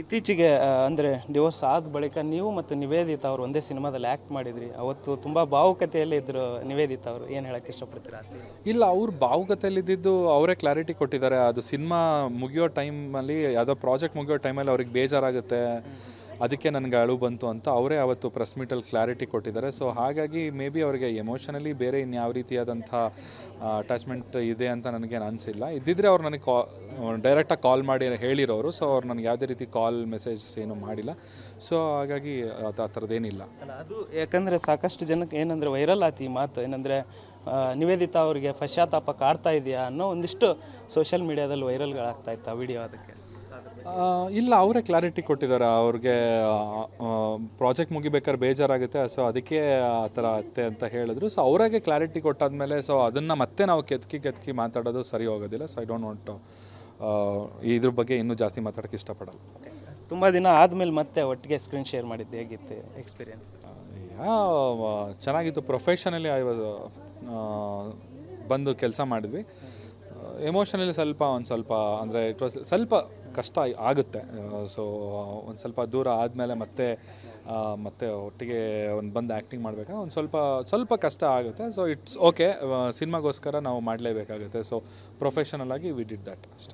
ಇತ್ತೀಚೆಗೆ ಅಂದರೆ ಡಿವೋರ್ಸ್ ಆದ ಬಳಿಕ ನೀವು ಮತ್ತು ನಿವೇದಿತಾ ಅವರು ಒಂದೇ ಸಿನಿಮಾದಲ್ಲಿ ಆ್ಯಕ್ಟ್ ಮಾಡಿದ್ರಿ. ಅವತ್ತು ತುಂಬ ಭಾವುಕತೆಯಲ್ಲಿ ಇದ್ದರು ನಿವೇದಿತಾ ಅವರು. ಏನು ಹೇಳಕ್ಕೆ ಇಷ್ಟಪಡ್ತೀರಾ? ಇಲ್ಲ, ಅವ್ರು ಭಾವುಕತೆಯಲ್ಲಿದ್ದು ಅವರೇ ಕ್ಲಾರಿಟಿ ಕೊಟ್ಟಿದ್ದಾರೆ. ಅದು ಸಿನಿಮಾ ಮುಗಿಯೋ ಟೈಮಲ್ಲಿ, ಯಾವುದೋ ಪ್ರಾಜೆಕ್ಟ್ ಮುಗಿಯೋ ಟೈಮಲ್ಲಿ ಅವ್ರಿಗೆ ಬೇಜಾರಾಗುತ್ತೆ, ಅದಕ್ಕೆ ನನಗೆ ಅಳು ಬಂತು ಅಂತ ಅವರೇ ಅವತ್ತು ಪ್ರೆಸ್ ಮೀಟಲ್ಲಿ ಕ್ಲಾರಿಟಿ ಕೊಟ್ಟಿದ್ದಾರೆ. ಸೊ ಹಾಗಾಗಿ ಮೇ ಬಿ ಅವರಿಗೆ ಎಮೋಷನಲಿ ಬೇರೆ ಇನ್ಯಾವ ರೀತಿಯಾದಂಥ ಅಟ್ಯಾಚ್ಮೆಂಟ್ ಇದೆ ಅಂತ ನನಗೇನು ಅನಿಸಿಲ್ಲ. ಇದ್ದಿದ್ರೆ ಅವ್ರು ನನಗೆ ಡೈರೆಕ್ಟಾಗಿ ಕಾಲ್ ಮಾಡಿ ಹೇಳಿರೋರು. ಸೊ ಅವ್ರು ನನಗೆ ಯಾವುದೇ ರೀತಿ ಕಾಲ್ ಮೆಸೇಜಸ್ ಏನೂ ಮಾಡಿಲ್ಲ. ಸೊ ಹಾಗಾಗಿ ಆ ಥರದ್ದೇನಿಲ್ಲ. ಅದು ಯಾಕಂದರೆ ಸಾಕಷ್ಟು ಜನಕ್ಕೆ ಏನಂದರೆ ವೈರಲ್ ಆಯ್ತು ಈ ಮಾತು. ಏನಂದರೆ ನಿವೇದಿತಾ ಅವರಿಗೆ ಪಶ್ಚಾತ್ತಾಪ ಕಾಡ್ತಾ ಇದೆಯಾ ಅನ್ನೋ ಒಂದಿಷ್ಟು ಸೋಷಿಯಲ್ ಮೀಡಿಯಾದಲ್ಲಿ ವೈರಲ್ಗಳಾಗ್ತಾ ಇತ್ತು ಆ ವಿಡಿಯೋ. ಅದಕ್ಕೆ ಇಲ್ಲ, ಅವರೇ ಕ್ಲಾರಿಟಿ ಕೊಟ್ಟಿದ್ದಾರೆ. ಅವ್ರಿಗೆ ಪ್ರಾಜೆಕ್ಟ್ ಮುಗಿಬೇಕಾದ್ರೆ ಬೇಜಾರಾಗುತ್ತೆ, ಸೊ ಅದಕ್ಕೆ ಆ ಥರ ಆಗುತ್ತೆ ಅಂತ ಹೇಳಿದ್ರು. ಸೊ ಅವರಾಗೆ ಕ್ಲಾರಿಟಿ ಕೊಟ್ಟಾದ್ಮೇಲೆ ಸೊ ಅದನ್ನು ಮತ್ತೆ ನಾವು ಕೆತ್ಕಿ ಮಾತಾಡೋದು ಸರಿ ಹೋಗೋದಿಲ್ಲ. ಸೊ ಐ ಡೋಂಟ್ ವಾಂಟ್ ಇದ್ರ ಬಗ್ಗೆ ಇನ್ನೂ ಜಾಸ್ತಿ ಮಾತಾಡೋಕ್ಕೆ ಇಷ್ಟಪಡಲ್ಲ. ತುಂಬ ದಿನ ಆದಮೇಲೆ ಮತ್ತೆ ಒಟ್ಟಿಗೆ ಸ್ಕ್ರೀನ್ ಶೇರ್ ಮಾಡಿದ್ದು ಹೇಗಿತ್ತು ಎಕ್ಸ್ಪೀರಿಯನ್ಸ್? ಚೆನ್ನಾಗಿತ್ತು. ಪ್ರೊಫೆಷನಲಿ ಬಂದು ಕೆಲಸ ಮಾಡಿದ್ವಿ. ಎಮೋಷನಲಿ ಒಂದು ಸ್ವಲ್ಪ ಅಂದರೆ ಇಟ್ ವಾಸ್ ಸ್ವಲ್ಪ ಕಷ್ಟ ಆಗುತ್ತೆ. ಸೊ ಒಂದು ಸ್ವಲ್ಪ ದೂರ ಆದಮೇಲೆ ಮತ್ತೆ ಒಟ್ಟಿಗೆ ಬಂದು ಆ್ಯಕ್ಟಿಂಗ್ ಮಾಡಬೇಕಾದ್ರೆ ಒಂದು ಸ್ವಲ್ಪ ಕಷ್ಟ ಆಗುತ್ತೆ. ಸೊ ಇಟ್ಸ್ ಓಕೆ, ಸಿನಿಮಾಗೋಸ್ಕರ ನಾವು ಮಾಡಲೇಬೇಕಾಗುತ್ತೆ. ಸೊ ಪ್ರೊಫೆಷನಲ್ ಆಗಿ ವಿ ಡಿಡ್ ದ್ಯಾಟ್ ಅಷ್ಟೇ.